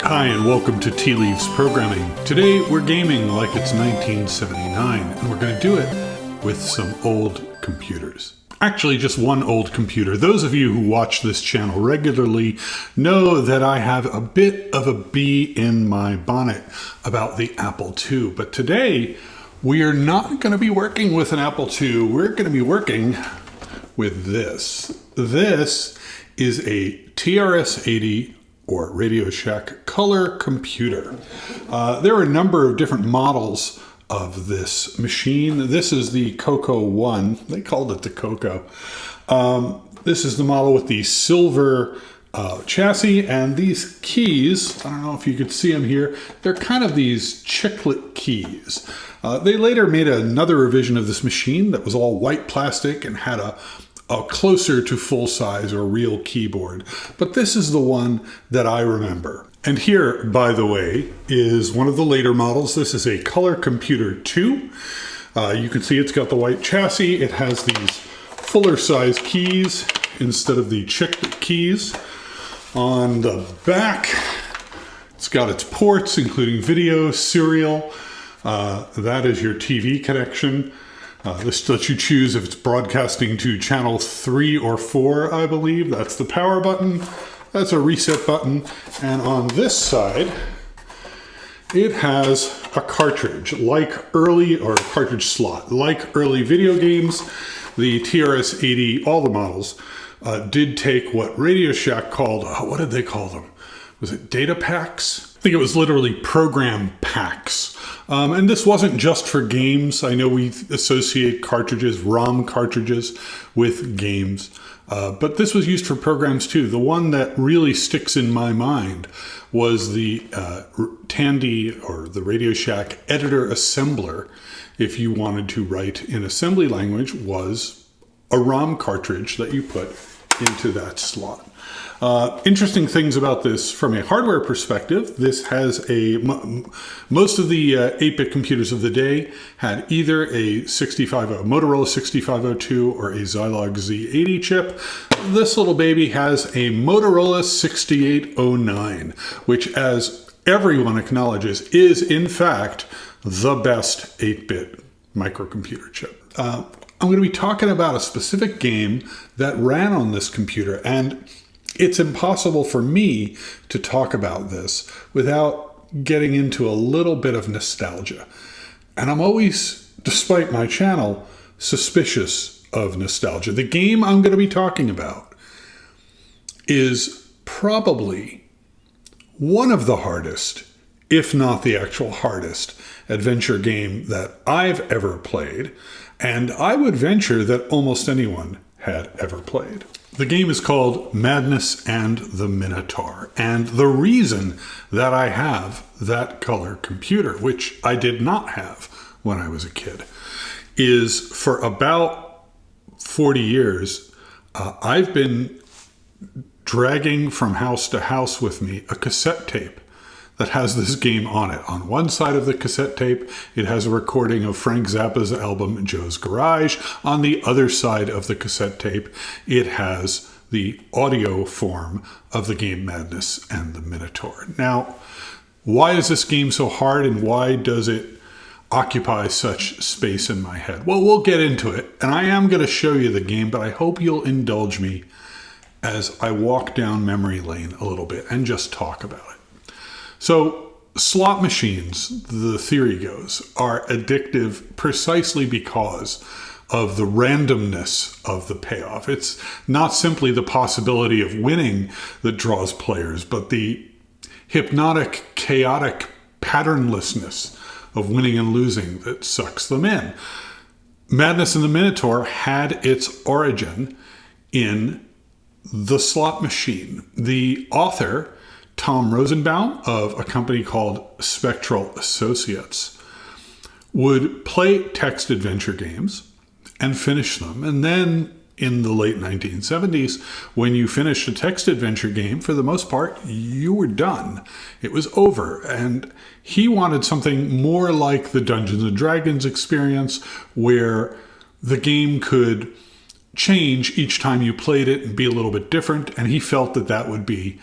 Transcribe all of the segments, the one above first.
Hi, and welcome to Tea Leaves Programming. Today we're gaming like it's 1979, and we're going to do it with some old computers. Actually, just one old computer. Those of you who watch this channel regularly know that I have a bit of a bee in my bonnet about the Apple II. But today, we are not going to be working with an Apple II. We're going to be working with this. This is a TRS-80 or Radio Shack Color Computer. There are a number of different models of this machine. This is the Coco 1. They called it the Coco. This is the model with the silver chassis, and these keys, I don't know if you could see them here, they're kind of these chiclet keys. They later made another revision of this machine that was all white plastic and had a closer to full size or real keyboard. But this is the one that I remember. And here, by the way, is one of the later models. This is a Color Computer 2. You can see it's got the white chassis. It has these fuller size keys instead of the chiclet keys. On the back, it's got its ports, including video, serial. That is your TV connection. This lets you choose if it's broadcasting to channel 3 or 4, I believe. That's the power button. That's a reset button. And on this side, it has a cartridge, cartridge slot. Like early video games, the TRS-80, all the models, did take what Radio Shack called, what did they call them? Was it data packs? I think it was literally program packs. And this wasn't just for games. I know we associate cartridges, ROM cartridges, with games. But this was used for programs too. The one that really sticks in my mind was the Tandy, or the Radio Shack Editor Assembler. If you wanted to write in assembly language, was a ROM cartridge that you put into that slot. Interesting things about this from a hardware perspective. This has most of the 8-bit computers of the day had either a Motorola 6502 or a Zilog Z80 chip. This little baby has a Motorola 6809, which, as everyone acknowledges, is in fact the best 8-bit microcomputer chip. I'm going to be talking about a specific game that ran on this computer, and it's impossible for me to talk about this without getting into a little bit of nostalgia. And I'm always, despite my channel, suspicious of nostalgia. The game I'm going to be talking about is probably one of the hardest, if not the actual hardest, adventure game that I've ever played. And I would venture that almost anyone had ever played. The game is called Madness and the Minotaur. And the reason that I have that color computer, which I did not have when I was a kid, is for about 40 years, I've been dragging from house to house with me a cassette tape that has this game on it. On one side of the cassette tape, it has a recording of Frank Zappa's album Joe's Garage. On the other side of the cassette tape, it has the audio form of the game Madness and the Minotaur. Now, why is this game so hard, and why does it occupy such space in my head? Well, we'll get into it, and I am going to show you the game, but I hope you'll indulge me as I walk down memory lane a little bit and just talk about it. So, slot machines, the theory goes, are addictive precisely because of the randomness of the payoff. It's not simply the possibility of winning that draws players, but the hypnotic, chaotic patternlessness of winning and losing that sucks them in. Madness and the Minotaur had its origin in the slot machine. The author, Tom Rosenbaum, of a company called Spectral Associates, would play text adventure games and finish them. And then in the late 1970s, when you finished a text adventure game, for the most part, you were done. It was over. And he wanted something more like the Dungeons and Dragons experience, where the game could change each time you played it and be a little bit different. And he felt that that would be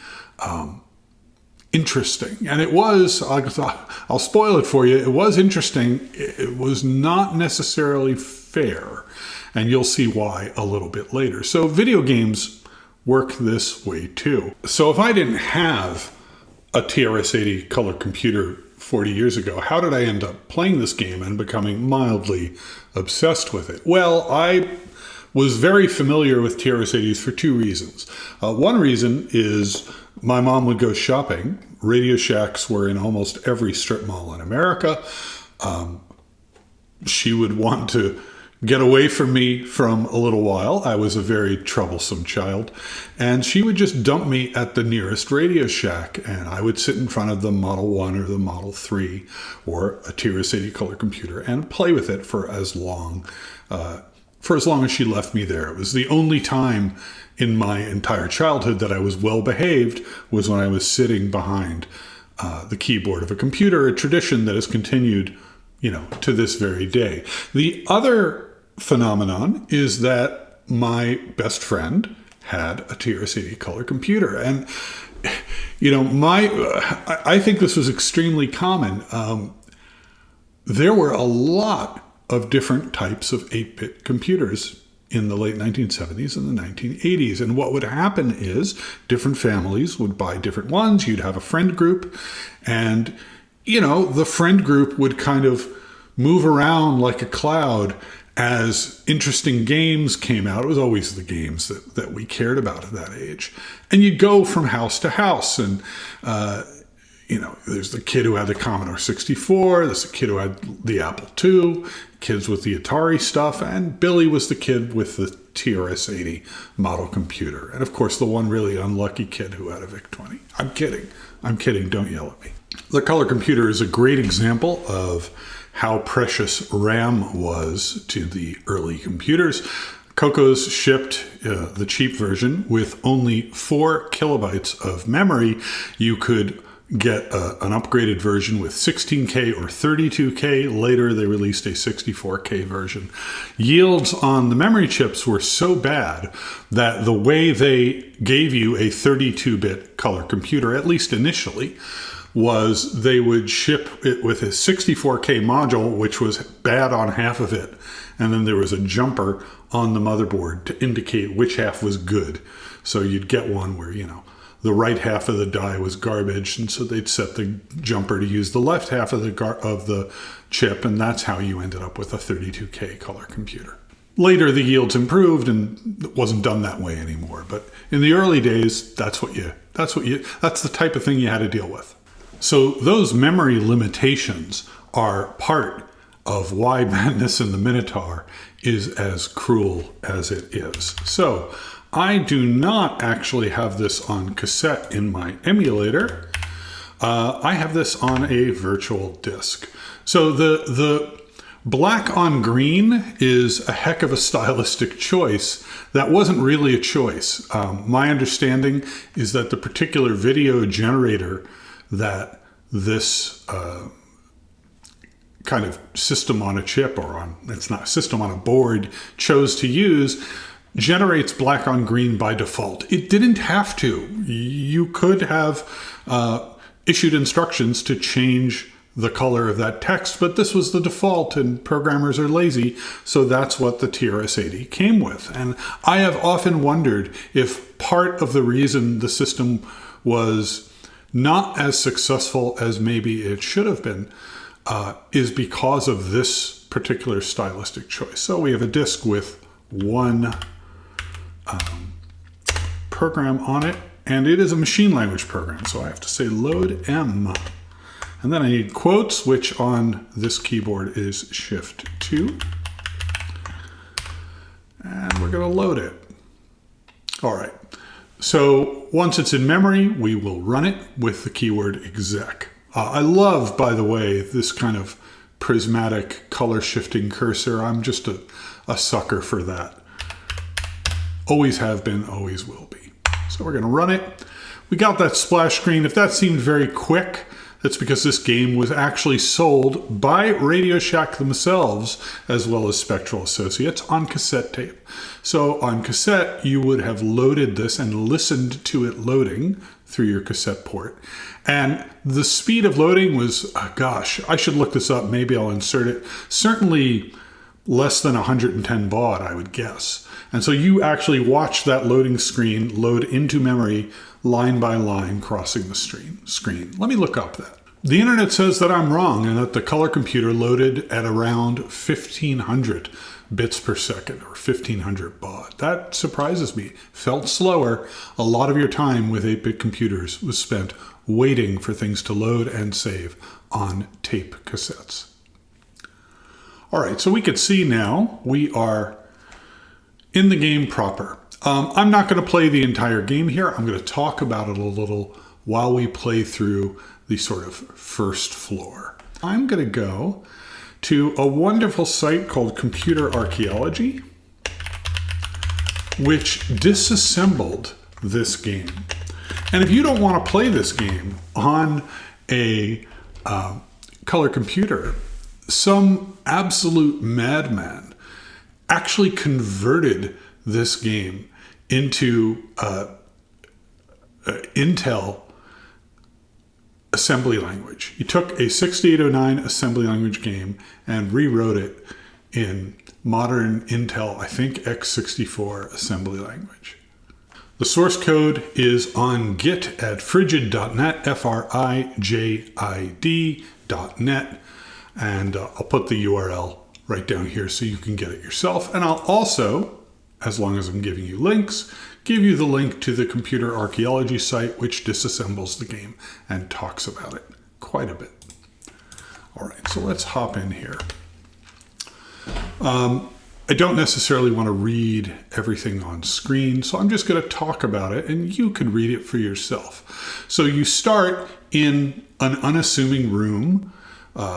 interesting. And it was, I'll spoil it for you, it was interesting. It was not necessarily fair. And you'll see why a little bit later. So video games work this way too. So if I didn't have a TRS-80 Color Computer 40 years ago, how did I end up playing this game and becoming mildly obsessed with it? Well, I was very familiar with TRS-80s for two reasons. One reason is my mom would go shopping. Radio Shacks were in almost every strip mall in America. She would want to get away from me from a little while. I was a very troublesome child. And she would just dump me at the nearest Radio Shack. And I would sit in front of the Model 1 or the Model 3 or a TRS-80 Color Computer and play with it for as long as she left me there. It was the only time in my entire childhood that I was well behaved was when I was sitting behind the keyboard of a computer, a tradition that has continued, to this very day. The other phenomenon is that my best friend had a TRS-80 Color Computer. And, I think this was extremely common. There were a lot of different types of 8-bit computers in the late 1970s and the 1980s. And what would happen is different families would buy different ones. You'd have a friend group, and, the friend group would kind of move around like a cloud as interesting games came out. It was always the games that we cared about at that age. And you'd go from house to house, and there's the kid who had the Commodore 64, there's the kid who had the Apple II, kids with the Atari stuff, and Billy was the kid with the TRS-80 model computer. And of course, the one really unlucky kid who had a VIC-20. I'm kidding, don't yell at me. The Color Computer is a great example of how precious RAM was to the early computers. Cocos shipped the cheap version with only 4 kilobytes of memory. You could get an upgraded version with 16K or 32K. Later, they released a 64K version. Yields on the memory chips were so bad that the way they gave you a 32-bit color computer, at least initially, was they would ship it with a 64K module, which was bad on half of it. And then there was a jumper on the motherboard to indicate which half was good. So you'd get one where, the right half of the die was garbage, and so they'd set the jumper to use the left half of the chip, and that's how you ended up with a 32K color computer. Later, the yields improved, and it wasn't done that way anymore. But in the early days, that's the type of thing you had to deal with. So those memory limitations are part of why Madness in the Minotaur is as cruel as it is. So I do not actually have this on cassette in my emulator. I have this on a virtual disk. So the black on green is a heck of a stylistic choice. That wasn't really a choice. My understanding is that the particular video generator that this kind of system on a chip, it's not system on a board, chose to use, generates black on green by default. It didn't have to. You could have issued instructions to change the color of that text, but this was the default, and programmers are lazy, so that's what the TRS-80 came with. And I have often wondered if part of the reason the system was not as successful as maybe it should have been is because of this particular stylistic choice. So we have a disk with one program on it, and it is a machine language program, so I have to say load M. And then I need quotes, which on this keyboard is Shift 2. And we're going to load it. All right. So once it's in memory, we will run it with the keyword exec. I love, by the way, this kind of prismatic color shifting cursor. I'm just a sucker for that. Always have been, always will be. So we're going to run it. We got that splash screen. If that seemed very quick, that's because this game was actually sold by Radio Shack themselves, as well as Spectral Associates, on cassette tape. So on cassette, you would have loaded this and listened to it loading through your cassette port. And the speed of loading was, gosh, I should look this up. Maybe I'll insert it. Certainly less than 110 baud, I would guess. And so you actually watch that loading screen load into memory line by line, crossing the screen. Let me look up that. The internet says that I'm wrong and that the color computer loaded at around 1500 bits per second, or 1500 baud. That surprises me. Felt slower. A lot of your time with 8-bit computers was spent waiting for things to load and save on tape cassettes. All right, so we can see now we are in the game proper. I'm not going to play the entire game here. I'm going to talk about it a little while we play through the sort of first floor. I'm going to go to a wonderful site called Computer Archaeology, which disassembled this game. And if you don't want to play this game on a color computer, some absolute madman actually converted this game into Intel assembly language. He took a 6809 assembly language game and rewrote it in modern Intel, I think x64 assembly language. The source code is on Git at frigid.net, FRIJID.net, and I'll put the URL right down here so you can get it yourself. And I'll also, as long as I'm giving you links, give you the link to the Computer Archaeology site, which disassembles the game and talks about it quite a bit. All right, so let's hop in here. I don't necessarily want to read everything on screen, so I'm just going to talk about it, and you can read it for yourself. So you start in an unassuming room,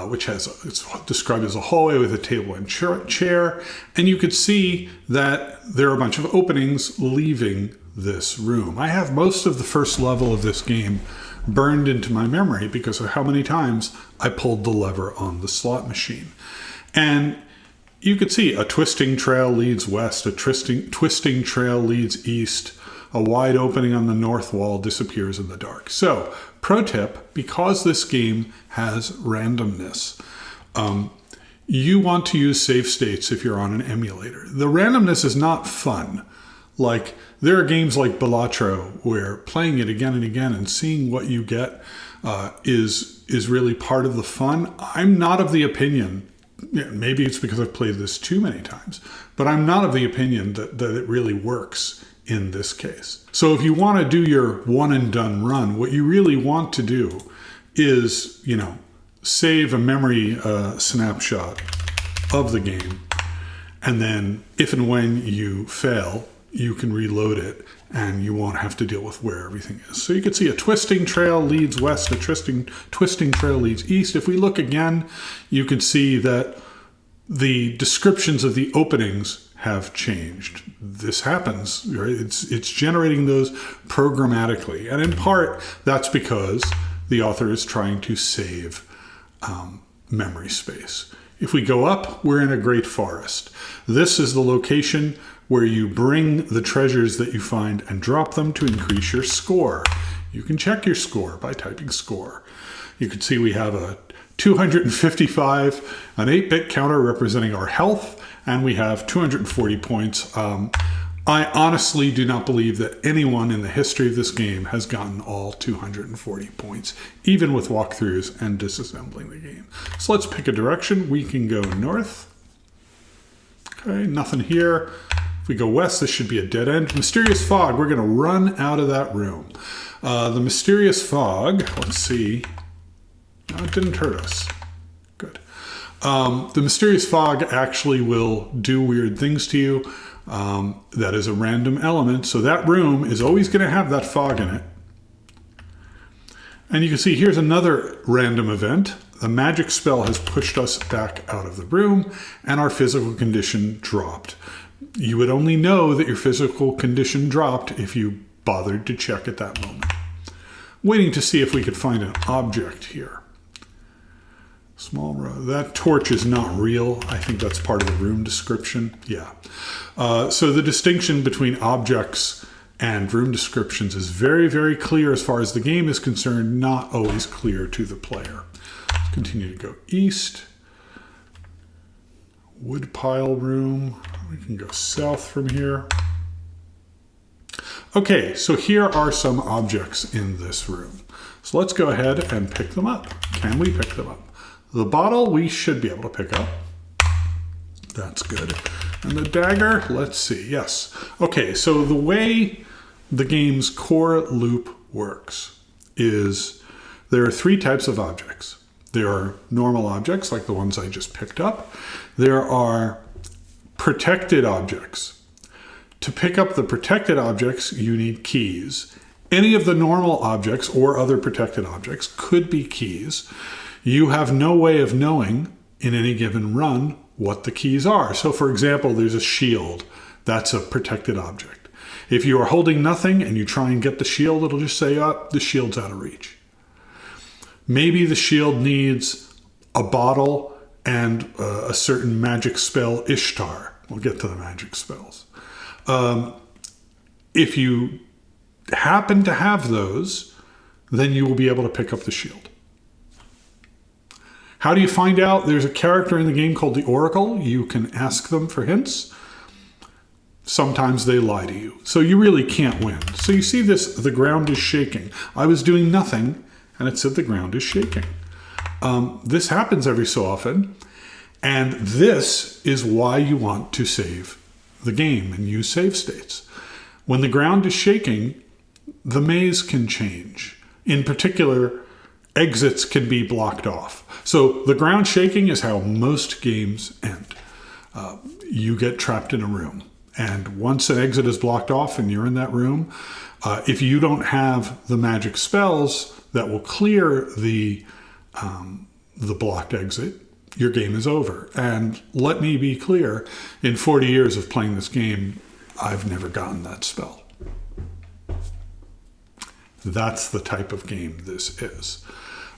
which it's described as a hallway with a table and chair, and you could see that there are a bunch of openings leaving this room. I have most of the first level of this game burned into my memory because of how many times I pulled the lever on the slot machine. And you could see a twisting trail leads west, a twisting trail leads east, a wide opening on the north wall disappears in the dark. So, pro tip, because this game has randomness, you want to use save states if you're on an emulator. The randomness is not fun. Like, there are games like Balatro where playing it again and again and seeing what you get is really part of the fun. I'm not of the opinion, maybe it's because I've played this too many times, but I'm not of the opinion that it really works in this case. So if you want to do your one and done run, what you really want to do is, save a memory snapshot of the game. And then if and when you fail, you can reload it and you won't have to deal with where everything is. So you can see a twisting trail leads west, a twisting trail leads east. If we look again, you can see that the descriptions of the openings have changed. This happens, right? It's generating those programmatically. And in part, that's because the author is trying to save memory space. If we go up, we're in a great forest. This is the location where you bring the treasures that you find and drop them to increase your score. You can check your score by typing score. You can see we have a 255, an 8-bit counter representing our health, and we have 240 points. I honestly do not believe that anyone in the history of this game has gotten all 240 points, even with walkthroughs and disassembling the game. So let's pick a direction. We can go north. Okay, nothing here. If we go west, this should be a dead end. Mysterious fog, we're gonna run out of that room. The mysterious fog, let's see. No, it didn't hurt us. Good. The mysterious fog actually will do weird things to you. That is a random element, so that room is always going to have that fog in it. And you can see here's another random event. The magic spell has pushed us back out of the room, and our physical condition dropped. You would only know that your physical condition dropped if you bothered to check at that moment. Waiting to see if we could find an object here. Small row. That torch is not real. I think that's part of the room description. Yeah. So the distinction between objects And room descriptions is very, very clear as far as the game is concerned, not always clear to the player. Let's continue to go east. Woodpile room. We can go south from here. Okay, so here are some objects in this room. So let's go ahead and pick them up. Can we pick them up? The bottle we should be able to pick up. That's good. And the dagger, let's see, yes. Okay, so the way the game's core loop works is there are three types of objects. There are normal objects like the ones I just picked up. There are protected objects. To pick up the protected objects, you need keys. Any of the normal objects or other protected objects could be keys. You have no way of knowing in any given run what the keys are. So for example, there's a shield. That's a protected object. If you are holding nothing and you try and get the shield, it'll just say, oh, the shield's out of reach. Maybe the shield needs a bottle and a certain magic spell, Ishtar. We'll get to the magic spells. If you happen to have those, then you will be able to pick up the shield. How do you find out? There's a character in the game called the Oracle. You can ask them for hints. Sometimes they lie to you. So you really can't win. So you see this, the ground is shaking. I was doing nothing and it said the ground is shaking. This happens every so often. And this is why you want to save the game and use save states. When the ground is shaking, the maze can change. In particular, exits can be blocked off. So the ground shaking is how most games end. You get trapped in a room. And once an exit is blocked off and you're in that room, if you don't have the magic spells that will clear the blocked exit, your game is over. And let me be clear, in 40 years of playing this game, I've never gotten that spell. That's the type of game this is.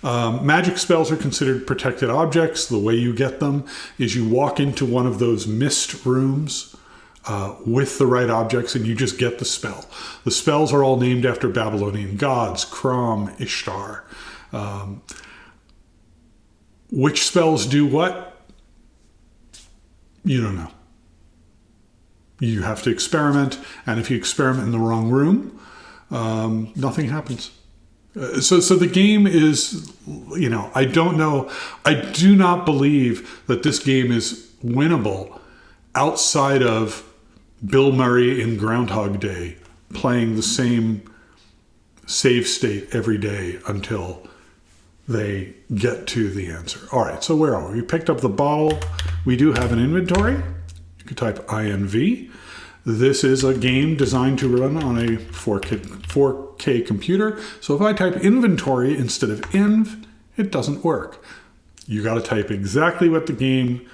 Magic spells are considered protected objects. The way you get them is you walk into one of those mist rooms with the right objects and you just get the spell. The spells are all named after Babylonian gods, Crom, Ishtar. Which spells do what? You don't know. You have to experiment, and if you experiment in the wrong room, nothing happens. So the game is, I don't know. I do not believe that this game is winnable outside of Bill Murray in Groundhog Day playing the same save state every day until they get to the answer. All right, so where are we? We picked up the bottle. We do have an inventory. You could type INV. This is a game designed to run on a 4K computer. So if I type inventory instead of inv, it doesn't work. You got to type exactly what the game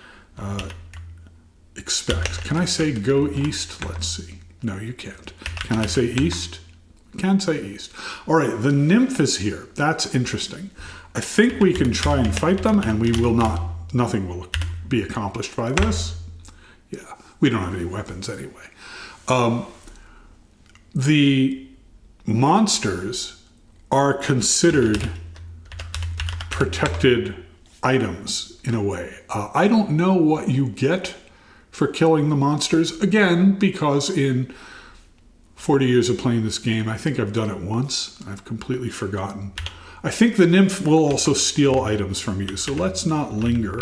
expects. Can I say go east? Let's see. No, you can't. Can I say east? Can't say east. All right, the nymph is here. That's interesting. I think we can try and fight them, and we will not. Nothing will be accomplished by this. Yeah, we don't have any weapons anyway. The monsters are considered protected items in a way. I don't know what you get for killing the monsters. Again, because in 40 years of playing this game, I think I've done it once. I've completely forgotten. I think the nymph will also steal items from you, so let's not linger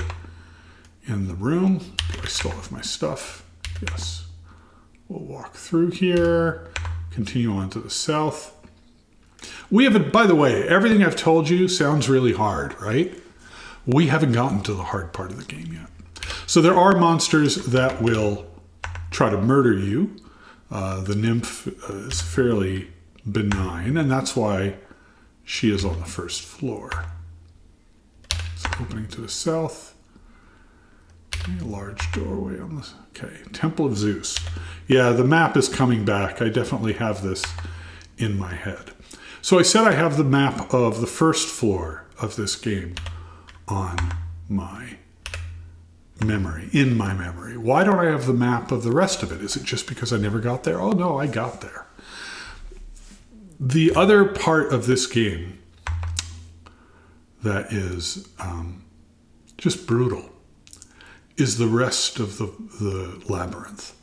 in the room. Do I still have my stuff? Yes. We'll walk through here, continue on to the south. We haven't, by the way, everything I've told you sounds really hard, right? We haven't gotten to the hard part of the game yet. So there are monsters that will try to murder you. The nymph is fairly benign, and that's why she is on the first floor. It's opening to the south. A large doorway on this. Okay, Temple of Zeus. Yeah, the map is coming back. I definitely have this in my head. So I said I have the map of the first floor of this game on my memory, in my memory. Why don't I have the map of the rest of it? Is it just because I never got there? Oh no, I got there. The other part of this game that is just brutal is the rest of the labyrinth.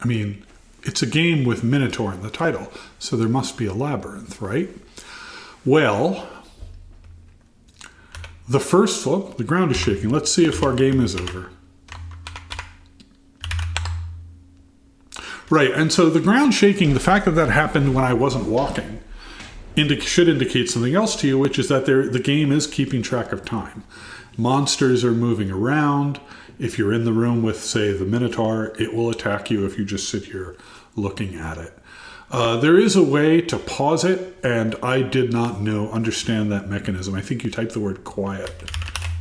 I mean, it's a game with Minotaur in the title, so there must be a labyrinth, right? Well, the ground is shaking. Let's see if our game is over. Right, and so the ground shaking, the fact that that happened when I wasn't walking, should indicate something else to you, which is that the game is keeping track of time. Monsters are moving around. If you're in the room with, say, the Minotaur, it will attack you if you just sit here looking at it. There is a way to pause it, and I did not understand that mechanism. I think you type the word quiet.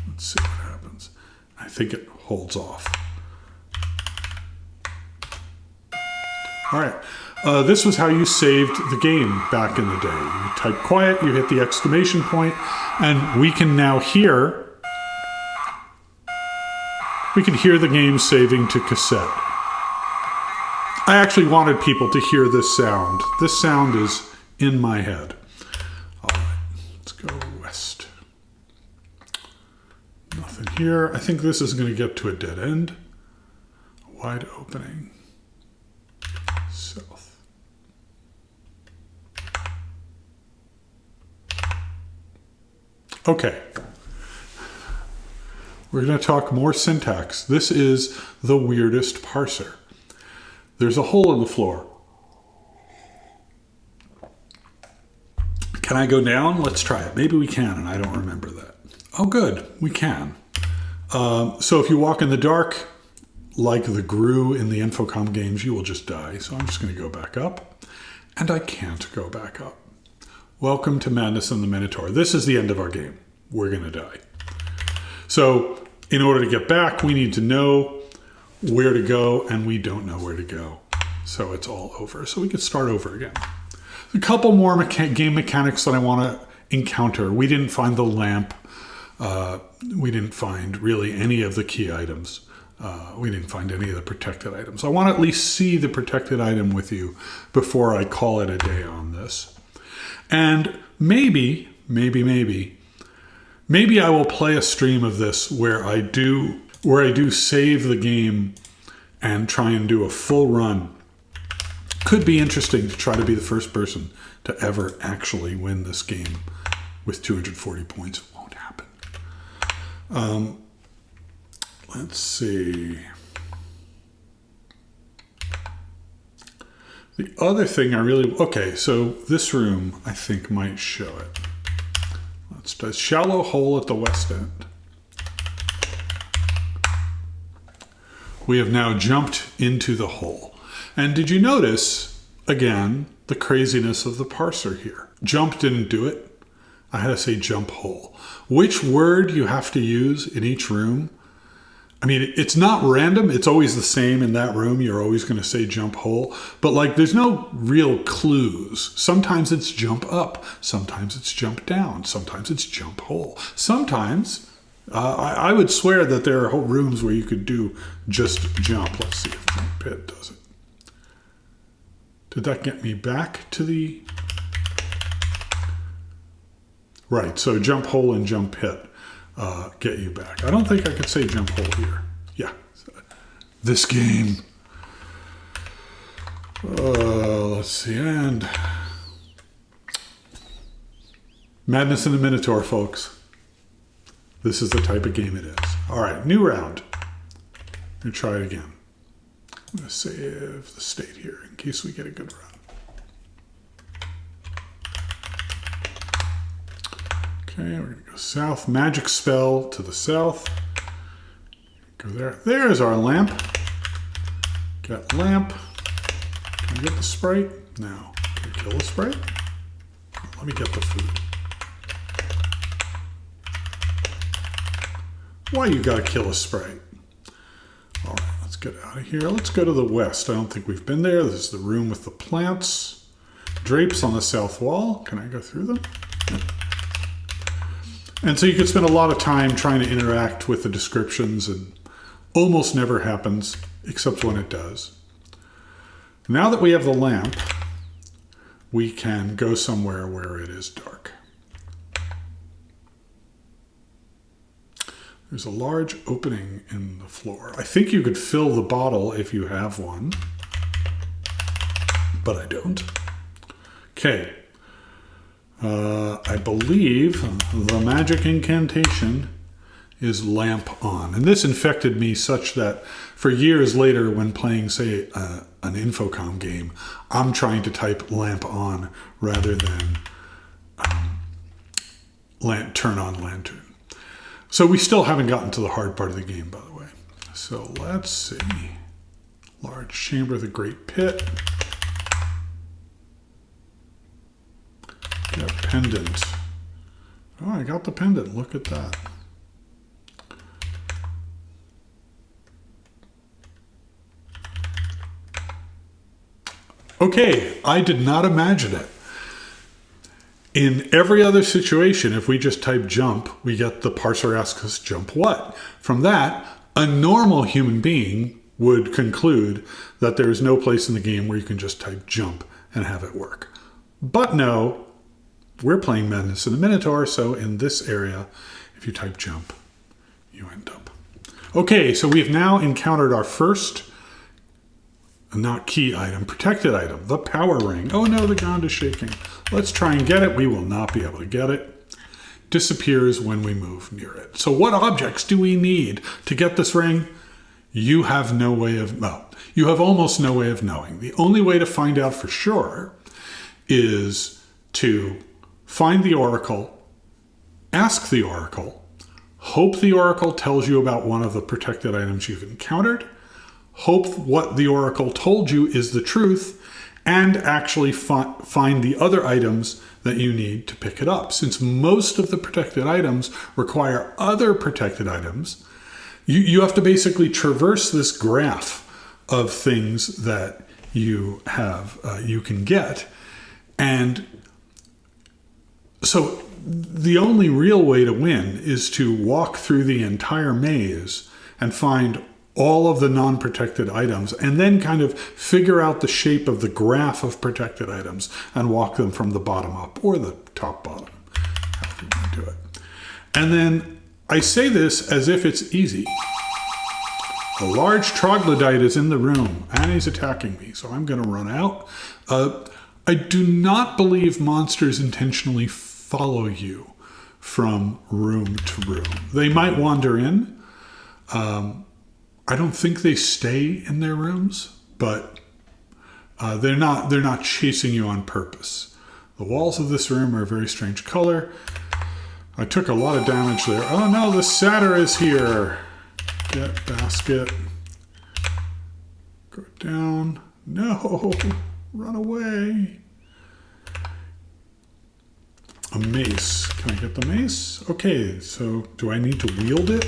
Let's see what happens. I think it holds off. All right. This was how you saved the game back in the day. You type quiet, you hit the exclamation point, and we can now hear the game saving to cassette. I actually wanted people to hear this sound. This sound is in my head. All right, let's go west. Nothing here. I think this is going to get to a dead end. A wide opening. South. Okay. We're going to talk more syntax. This is the weirdest parser. There's a hole in the floor. Can I go down? Let's try it. Maybe we can, and I don't remember that. Oh, good. We can. So if you walk in the dark, like the Gru in the Infocom games, you will just die. So I'm just going to go back up. And I can't go back up. Welcome to Madness and the Minotaur. This is the end of our game. We're going to die. So in order to get back, we need to know where to go, and we don't know where to go. So it's all over. So we can start over again. A couple more game mechanics that I want to encounter. We didn't find the lamp. We didn't find really any of the key items. We didn't find any of the protected items. I want to at least see the protected item with you before I call it a day on this. And maybe I will play a stream of this where I do save the game and try and do a full run. Could be interesting to try to be the first person to ever actually win this game with 240 points. It won't happen. Let's see. The other thing okay, so this room I think might show it. Let's do a shallow hole at the west end. We have now jumped into the hole. And did you notice, again, the craziness of the parser here? Jump didn't do it. I had to say jump hole. Which word you have to use in each room? I mean, it's not random. It's always the same in that room. You're always going to say jump hole. But like, there's no real clues. Sometimes it's jump up. Sometimes it's jump down. Sometimes it's jump hole. Sometimes, I would swear that there are whole rooms where you could do just jump. Let's see if jump pit does it. Did that get me back to the... Right, so jump hole and jump pit get you back. I don't think I could say jump hole here. Yeah. This game. Let's see, and... Madness in the Minotaur, folks. This is the type of game it is. All right, new round. I'm going to try it again. I'm going to save the state here in case we get a good run. Okay, we're going to go south. Magic spell to the south. Go there. There's our lamp. Get lamp. Can I get the sprite? No. Can I kill the sprite? Let me get the food. Why you gotta kill a sprite? All right, let's get out of here. Let's go to the west. I don't think we've been there. This is the room with the plants. Drapes on the south wall. Can I go through them? Yeah. And so you could spend a lot of time trying to interact with the descriptions, and almost never happens, except when it does. Now that we have the lamp, we can go somewhere where it is dark. There's a large opening in the floor. I think you could fill the bottle if you have one, but I don't. Okay. I believe the magic incantation is lamp on. And this infected me such that for years later when playing, say, an Infocom game, I'm trying to type lamp on rather than turn on lantern. So we still haven't gotten to the hard part of the game, by the way. So let's see. Large chamber of the Great Pit. Got a pendant. Oh, I got the pendant. Look at that. Okay, I did not imagine it. In every other situation, if we just type jump, we get the parser asks us jump what? From that, a normal human being would conclude that there is no place in the game where you can just type jump and have it work. But no, we're playing Madness in the Minotaur, so in this area, if you type jump, you end up. Okay, so we've now encountered our first, not key item, protected item, the power ring. Oh no, the ground is shaking. Let's try and get it. We will not be able to get it. Disappears when we move near it. So what objects do we need to get this ring? You have no way of, well, you have almost no way of knowing. The only way to find out for sure is to find the oracle, ask the oracle, hope the oracle tells you about one of the protected items you've encountered, hope what the oracle told you is the truth, and actually find the other items that you need to pick it up. Since most of the protected items require other protected items, you have to basically traverse this graph of things that you have, you can get. And so the only real way to win is to walk through the entire maze and find all of the non-protected items, and then kind of figure out the shape of the graph of protected items and walk them from the bottom up or the top bottom, however you want to do it. And then I say this as if it's easy. A large troglodyte is in the room and he's attacking me, so I'm going to run out. I do not believe monsters intentionally follow you from room to room. They might wander in. I don't think they stay in their rooms, but they're not chasing you on purpose. The walls of this room are a very strange color. I took a lot of damage there. Oh no, the satyr is here. Get basket. Go down. No, run away. A mace. Can I get the mace? Okay, so do I need to wield it?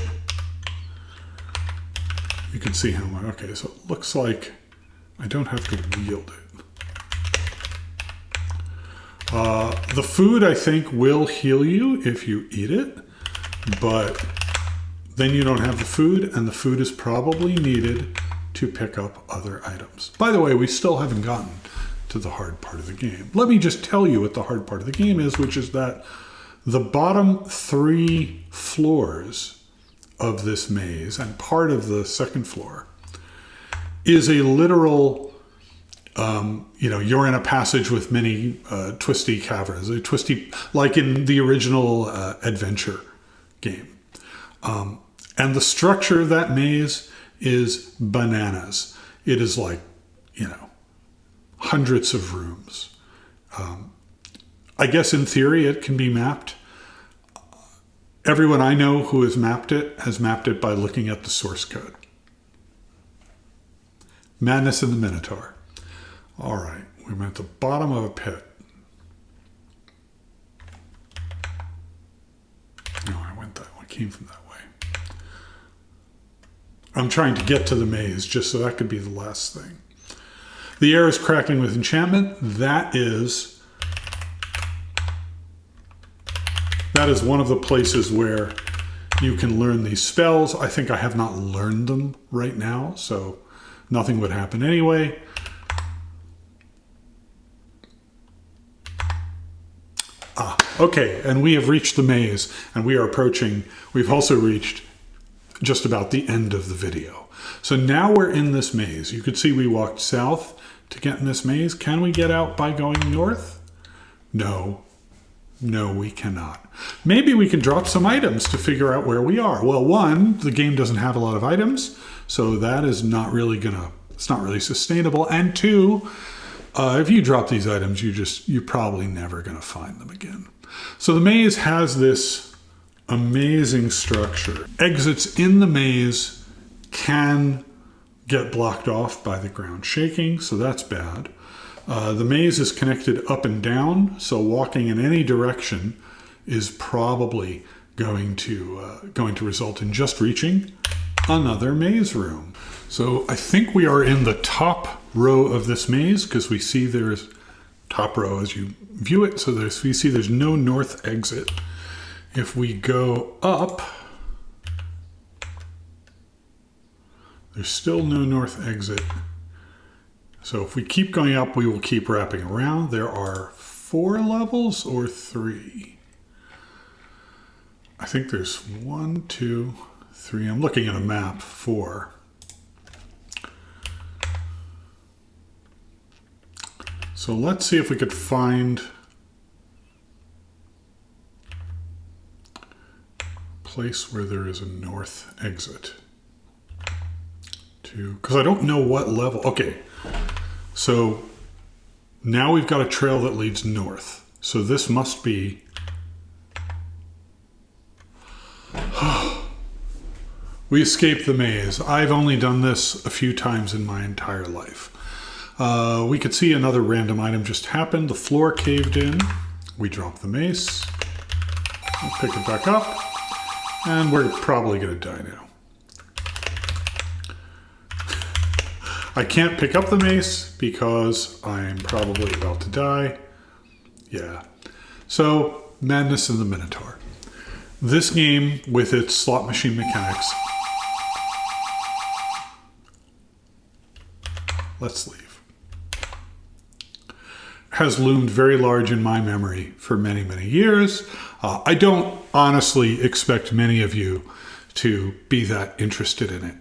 You can see how much. Okay, so it looks like I don't have to wield it. The food, I think, will heal you if you eat it, but then you don't have the food, and the food is probably needed to pick up other items. By the way, we still haven't gotten to the hard part of the game. Let me just tell you what the hard part of the game is, which is that the bottom 3 floors of this maze and part of the second floor is a literal, you're in a passage with many twisty caverns, a twisty, like in the original adventure game. And the structure of that maze is bananas. It is like, hundreds of rooms. I guess in theory it can be mapped. Everyone I know who has mapped it by looking at the source code. Madness in the Minotaur. All right, we're at the bottom of a pit. No, I went that way. I came from that way. I'm trying to get to the maze just so that could be the last thing. The air is crackling with enchantment. That is one of the places where you can learn these spells. I think I have not learned them right now, so nothing would happen anyway. Okay, and we have reached the maze, and we've also reached just about the end of the video. So now we're in this maze. You could see we walked south to get in this maze. Can we get out by going north? No. No, we cannot. Maybe we can drop some items to figure out where we are. Well, one, the game doesn't have a lot of items, so that is not really it's not really sustainable. And two, if you drop these items, you're probably never gonna find them again. So the maze has this amazing structure. Exits in the maze can get blocked off by the ground shaking, so that's bad. The maze is connected up and down, so walking in any direction is probably going to result in just reaching another maze room. So I think we are in the top row of this maze because we see there's top row as you view it. So we see there's no north exit. If we go up, there's still no north exit. So if we keep going up, we will keep wrapping around. There are 4 levels or 3. I think there's 1, 2, 3. I'm looking at a map. 4. So let's see if we could find a place where there is a north exit. Because I don't know what level. Okay. So now we've got a trail that leads north. So this must be... We escaped the maze. I've only done this a few times in my entire life. We could see another random item just happened. The floor caved in. We dropped the mace. We'll pick it back up. And we're probably going to die now. I can't pick up the mace because I'm probably about to die. Yeah. So, Madness in the Minotaur. This game, with its slot machine mechanics... Let's leave. Has loomed very large in my memory for many, many years. I don't honestly expect many of you to be that interested in it.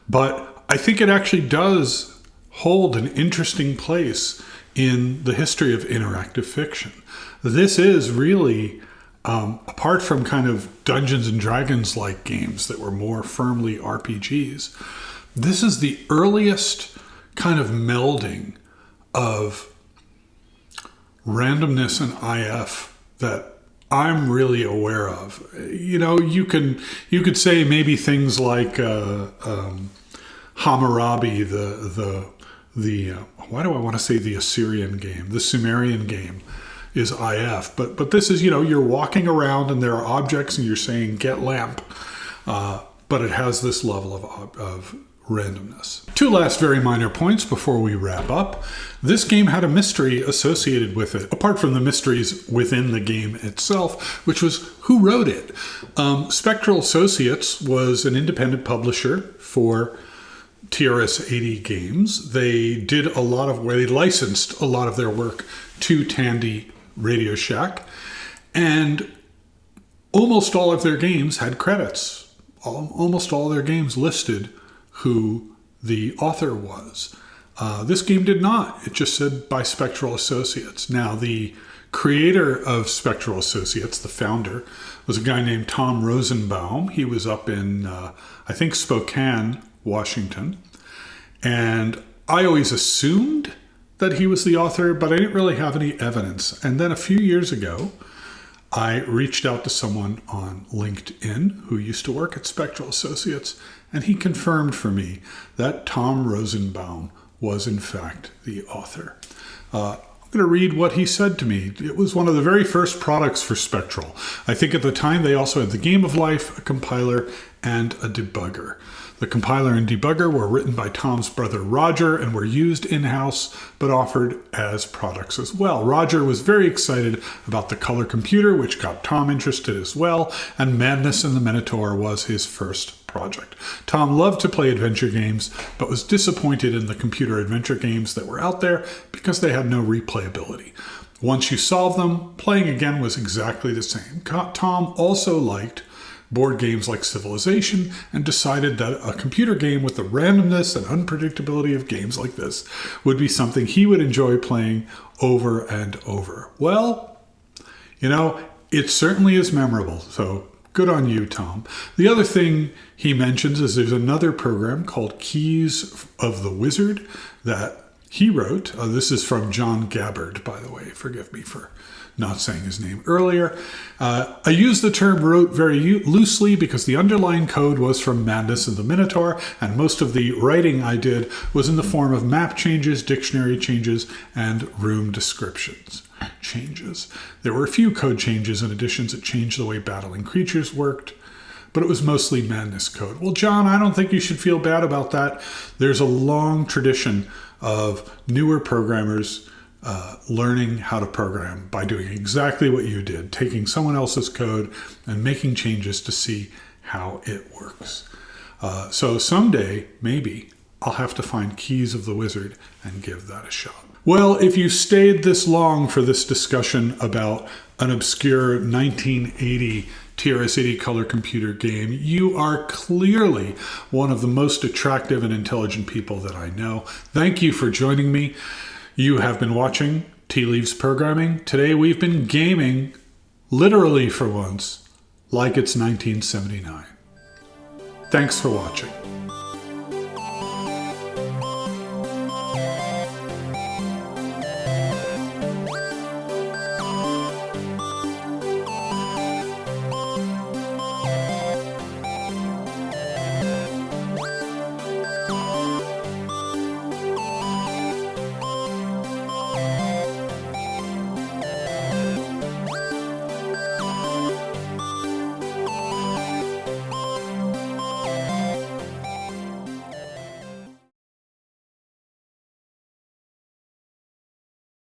But I think it actually does hold an interesting place in the history of interactive fiction. This is really, apart from kind of Dungeons and Dragons-like games that were more firmly RPGs, this is the earliest kind of melding of randomness and IF that I'm really aware of. You know, you could say maybe things like Hammurabi, the why do I want to say the Assyrian game? The Sumerian game is IF, but this is, you know, you're walking around and there are objects and you're saying get lamp, but it has this level of randomness. 2 last very minor points before we wrap up. This game had a mystery associated with it, apart from the mysteries within the game itself, which was who wrote it. Spectral Associates was an independent publisher for TRS-80 games. They did a lot of, where they licensed a lot of their work to Tandy Radio Shack, and almost all of their games had credits. Almost all their games listed who the author was. This game did not. It just said by Spectral Associates. Now, the creator of Spectral Associates, the founder, was a guy named Tom Rosenbaum. He was up in, I think, Spokane, Washington. And I always assumed that he was the author, but I didn't really have any evidence. And then a few years ago, I reached out to someone on LinkedIn who used to work at Spectral Associates, and he confirmed for me that Tom Rosenbaum was in fact the author. I'm going to read what he said to me. It was one of the very first products for Spectral. I think at the time they also had the Game of Life, a compiler, and a debugger. The compiler and debugger were written by Tom's brother Roger and were used in-house, but offered as products as well. Roger was very excited about the Color Computer, which got Tom interested as well, and Madness in the Minotaur was his first project. Tom loved to play adventure games, but was disappointed in the computer adventure games that were out there because they had no replayability. Once you solve them, playing again was exactly the same. Tom also liked board games like Civilization and decided that a computer game with the randomness and unpredictability of games like this would be something he would enjoy playing over and over. Well, it certainly is memorable, so good on you, Tom. The other thing he mentions is there's another program called Keys of the Wizard that he wrote. This is from John Gabbard, by the way. Forgive me for not saying his name earlier. I use the term wrote very loosely because the underlying code was from Madness of the Minotaur, and most of the writing I did was in the form of map changes, dictionary changes, and room descriptions changes. There were a few code changes and additions that changed the way battling creatures worked, but it was mostly Madness code. Well, John, I don't think you should feel bad about that. There's a long tradition of newer programmers learning how to program by doing exactly what you did, taking someone else's code and making changes to see how it works. So someday, maybe, I'll have to find Keys of the Wizard and give that a shot. Well, if you stayed this long for this discussion about an obscure 1980 TRS-80 Color Computer game, you are clearly one of the most attractive and intelligent people that I know. Thank you for joining me. You have been watching Tea Leaves Programming. Today we've been gaming, literally for once, like it's 1979. Thanks for watching.